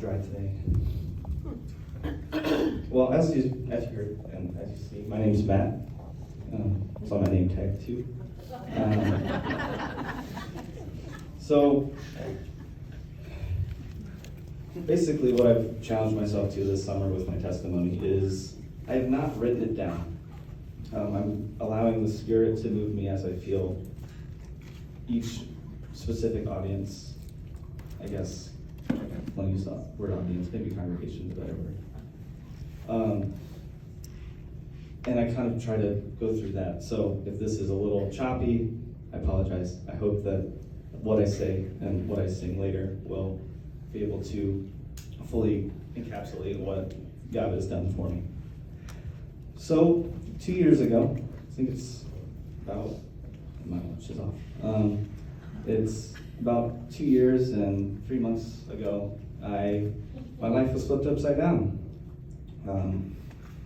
Dry today. Well, as you heard and as you see, my name's Matt. It's on my name tag too. So basically what I've challenged myself to this summer with my testimony is I have not written it down. I'm allowing the Spirit to move me as I feel each specific audience, I guess, when you use the word audience, maybe congregation is a better word. And I kind of try to go through that. So if this is a little choppy, I apologize. I hope that what I say and what I sing later will be able to fully encapsulate what God has done for me. So 2 years ago, I think it's about, my watch is off. It's about 2 years and 3 months ago, my life was flipped upside down.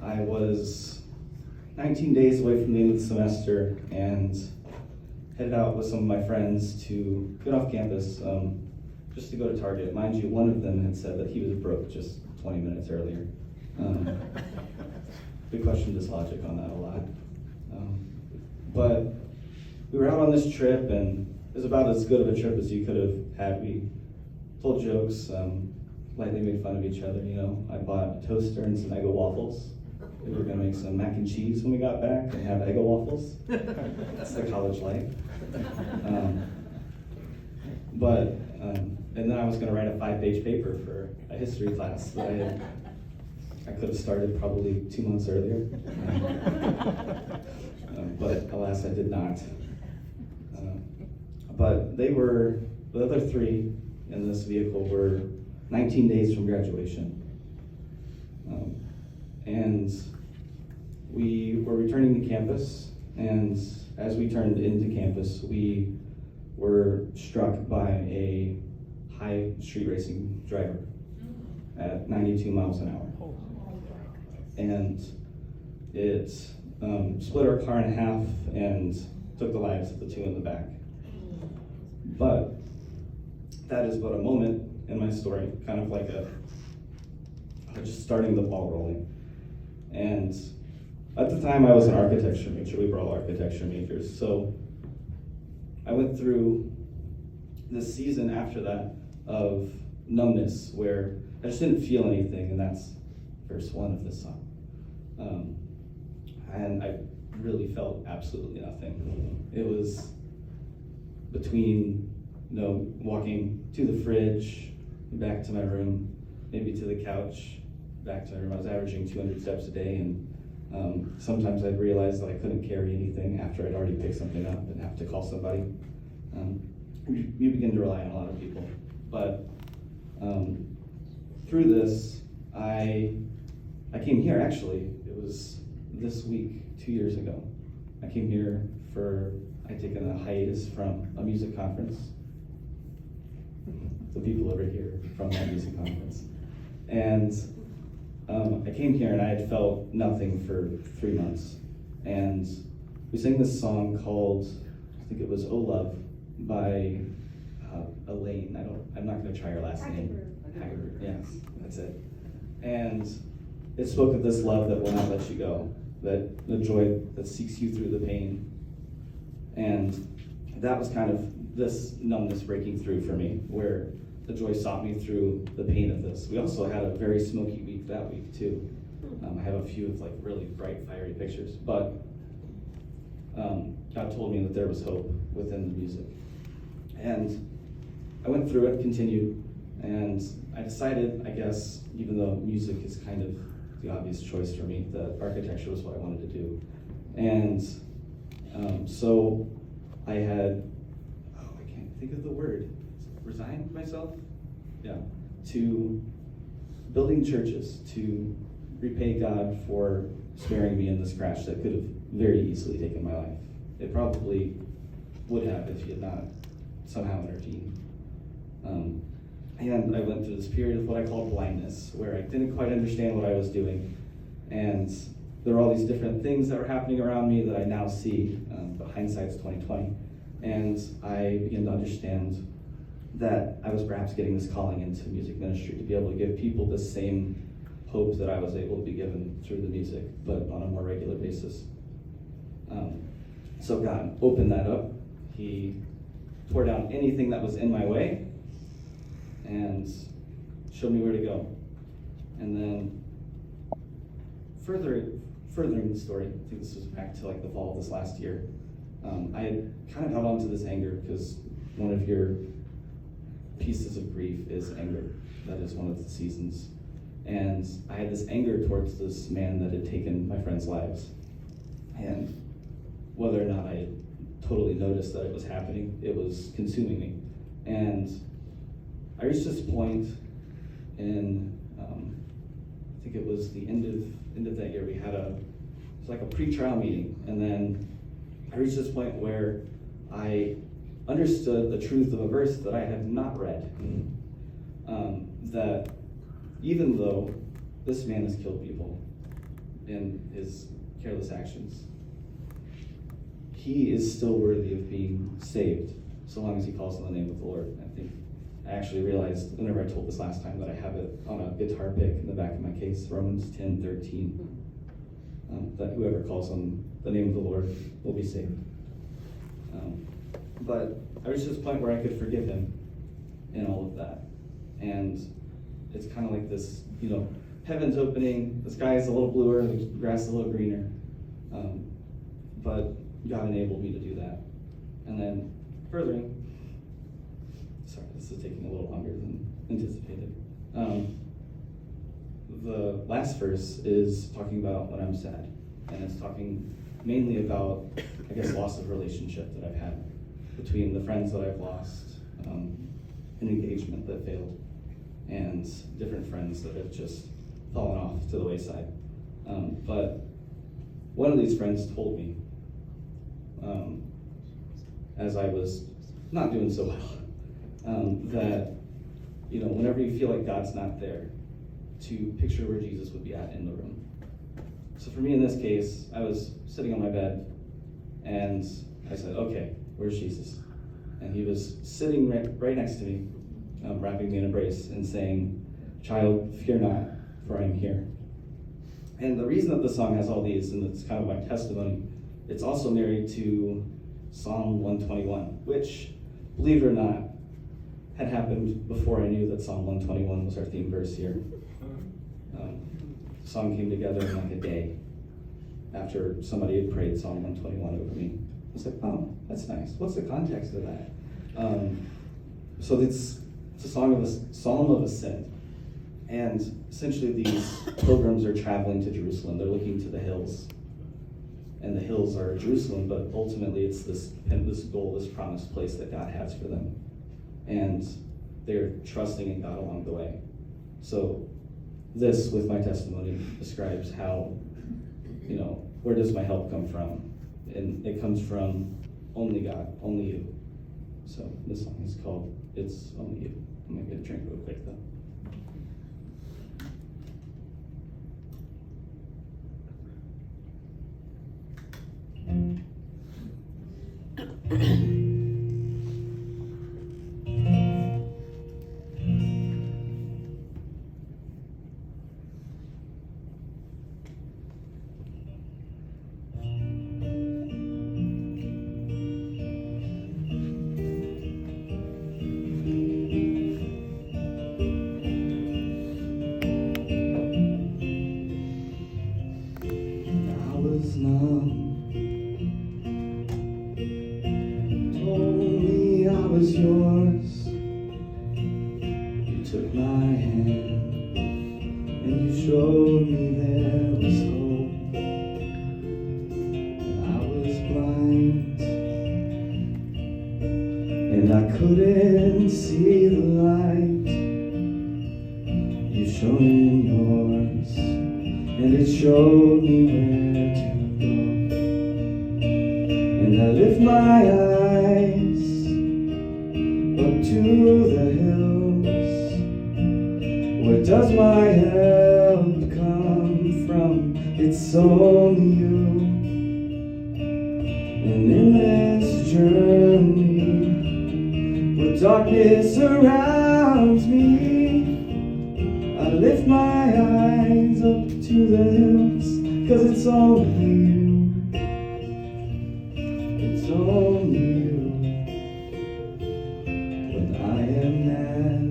I was 19 days away from the end of the semester and headed out with some of my friends to get off campus just to go to Target. Mind you, one of them had said that he was broke just 20 minutes earlier. We questioned his logic on that a lot. But we were out on this trip, and it was about as good of a trip as you could have had. We told jokes, lightly made fun of each other. You know, I bought a toaster and some Eggo waffles. We were gonna make some mac and cheese when we got back and have Eggo waffles. That's the college life. And then I was gonna write a 5-page paper for a history class that I could have started probably 2 months earlier. But alas, I did not. But the other three in this vehicle were 19 days from graduation. And we were returning to campus, and as we turned into campus, we were struck by a high street racing driver at 92 miles an hour. And it split our car in half and took the lives of the two in the back. But that is but a moment in my story, kind of like just starting the ball rolling. And at the time I was an architecture major, we were all architecture majors. So I went through this season after that of numbness where I just didn't feel anything, and that's verse 1 of this song. And I really felt absolutely nothing. It was between, walking to the fridge, back to my room, maybe to the couch, back to my room. I was averaging 200 steps a day, and sometimes I'd realize that I couldn't carry anything after I'd already picked something up and have to call somebody. You begin to rely on a lot of people. But through this, I came here, actually. It was this week, 2 years ago. I came here I'd taken a hiatus from a music conference. The people over here from that music conference. And I came here and I had felt nothing for 3 months. And we sang this song called, I think it was Oh Love, by Elaine. I'm not gonna try her last name. Haggard, yes, that's it. And it spoke of this love that will not let you go, that the joy that seeks you through the pain. And that was kind of this numbness breaking through for me, where the joy sought me through the pain of this. We also had a very smoky week that week too. I have a few of really bright, fiery pictures, but God told me that there was hope within the music. And I went through it, continued, and I decided, I guess, even though music is kind of the obvious choice for me, that architecture was what I wanted to do. And so I had, I can't think of the word, resigned myself? Yeah, to building churches, to repay God for sparing me in this crash that could have very easily taken my life. It probably would have if he had not somehow intervened. And I went through this period of what I call blindness, where I didn't quite understand what I was doing. And there were all these different things that were happening around me that I now see, but hindsight's 20/20. And I began to understand that I was perhaps getting this calling into music ministry, to be able to give people the same hope that I was able to be given through the music, but on a more regular basis. So God opened that up. He tore down anything that was in my way and showed me where to go. And then furthering the story, I think this was back to like the fall of this last year, I had kind of held on to this anger because one of your pieces of grief is anger. That is one of the seasons. And I had this anger towards this man that had taken my friends' lives. And whether or not I had totally noticed that it was happening, it was consuming me. And I reached this point in, I think it was the end of that year, we had it was like a pre-trial meeting. And then I reached this point where I understood the truth of a verse that I had not read. That even though this man has killed people in his careless actions, he is still worthy of being saved, so long as he calls on the name of the Lord. I think I actually realized, whenever I told this last time, that I have it on a guitar pick in the back of my case, Romans 10:13, that whoever calls on the name of the Lord will be saved. But I reached this point where I could forgive him in all of that. And it's kind of like this, heaven's opening, the sky is a little bluer, the grass is a little greener. But God enabled me to do that. And then furthering, sorry, this is taking a little longer than anticipated. The last verse is talking about when I'm sad. And it's talking mainly about, I guess, loss of relationship that I've had between the friends that I've lost, an engagement that failed, and different friends that have just fallen off to the wayside. But one of these friends told me, as I was not doing so well, that whenever you feel like God's not there, to picture where Jesus would be at in the room. So for me in this case, I was sitting on my bed and I said, okay, where's Jesus? And he was sitting right next to me, wrapping me in an embrace and saying, "Child, fear not, for I am here." And the reason that the song has all these, and it's kind of my testimony, it's also married to Psalm 121, which, believe it or not, had happened before I knew that Psalm 121 was our theme verse here. The song came together in like a day after somebody had prayed Psalm 121 over me. I was like, oh, that's nice. What's the context of that? So it's a psalm of ascent. And essentially these pilgrims are traveling to Jerusalem. They're looking to the hills. And the hills are Jerusalem, but ultimately it's this goal, this promised place that God has for them. And they're trusting in God along the way. So this, with my testimony, describes how, where does my help come from? And it comes from only God, only you. So this song is called It's Only You. I'm going to get a drink real quick though. Yours. You took my hand and you showed me there was hope. And I was blind and I couldn't see the light. You shone in yours and it showed me where to go. And I lift my eyes to the hills. Where does my help come from? It's only you. And in this journey, we're When darkness surrounds me, I lift my eyes up to the hills, 'cause it's only you. It's only you. When I am mad,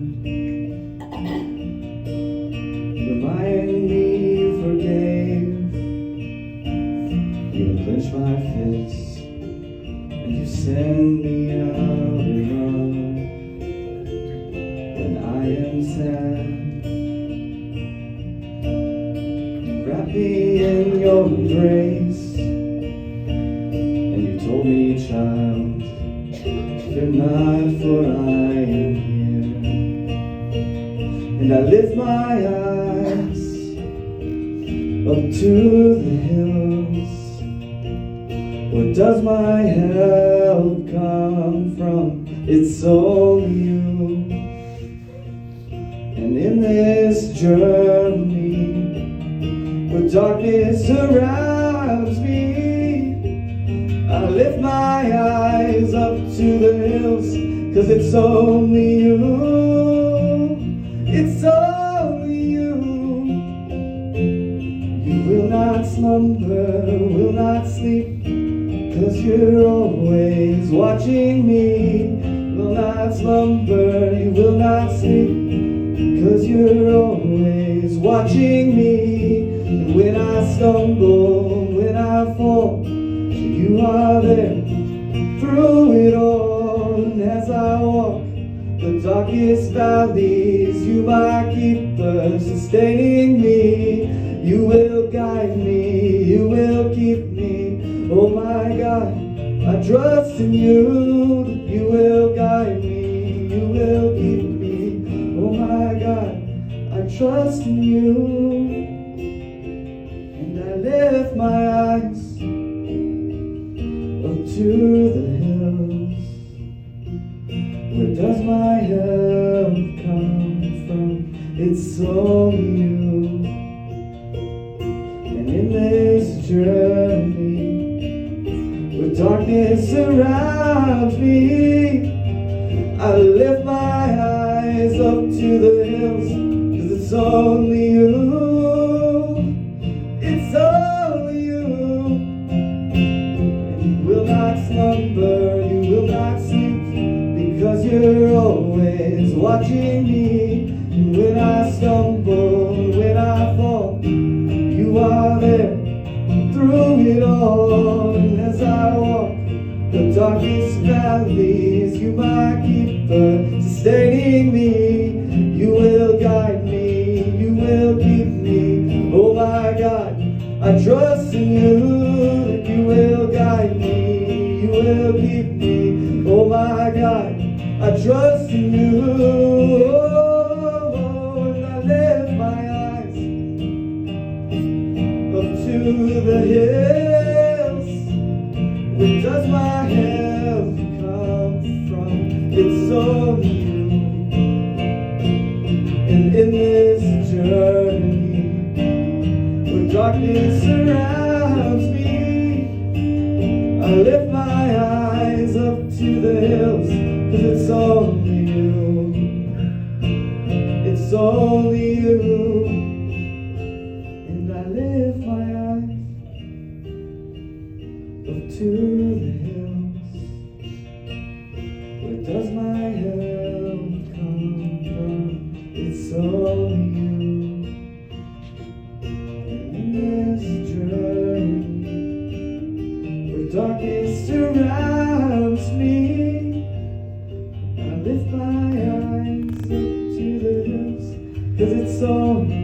remind me you forgave. You clench my fists and you send me out in love. When I am sad, wrap me in your embrace, and you told me, child, fear not, for I am here. And I lift my eyes up to the hills. Where does my help come from? It's only you. And in this journey, where darkness surrounds me, I lift my eyes up to the hills, 'cause it's only you. It's only you. You will not slumber, will not sleep, 'cause you're always watching me. Will not slumber, you will not sleep, 'cause you're always watching me. And when I stumble, when I fall, you are there through it all. And as I walk the darkest valleys, you my keeper, sustaining me. You will guide me, you will keep me. Oh my God, I trust in you. You will guide me, you will keep me. Oh my God, I trust in you. And I lift my eyes up to the hills. Where does my help come from? It's only you. And in this journey, where darkness surrounds me, I lift my eyes up to the hills, 'cause it's only you. It's only you. And you will not slumber, you will not sleep, because you're always watching me. And when I stumble, when I fall, you are there through it all. And as I walk the darkest valleys, you my keeper, sustaining me. You will guide me, you will keep me. Oh my God, I trust in you. That you will guide me, you will keep me. Oh my God, I trust in you. Oh, and I lift my eyes up to the hills. Where does my help come from? It's only you. And in this journey, where darkness surrounds me, I lift my eyes up to the hills, 'cause it's only you. It's only you. And I lift my eyes up to the hills. Where does my help come from? It's only you. And in this journey, where darkness surrounds me, I lift my eyes up to the hills, 'cause it's only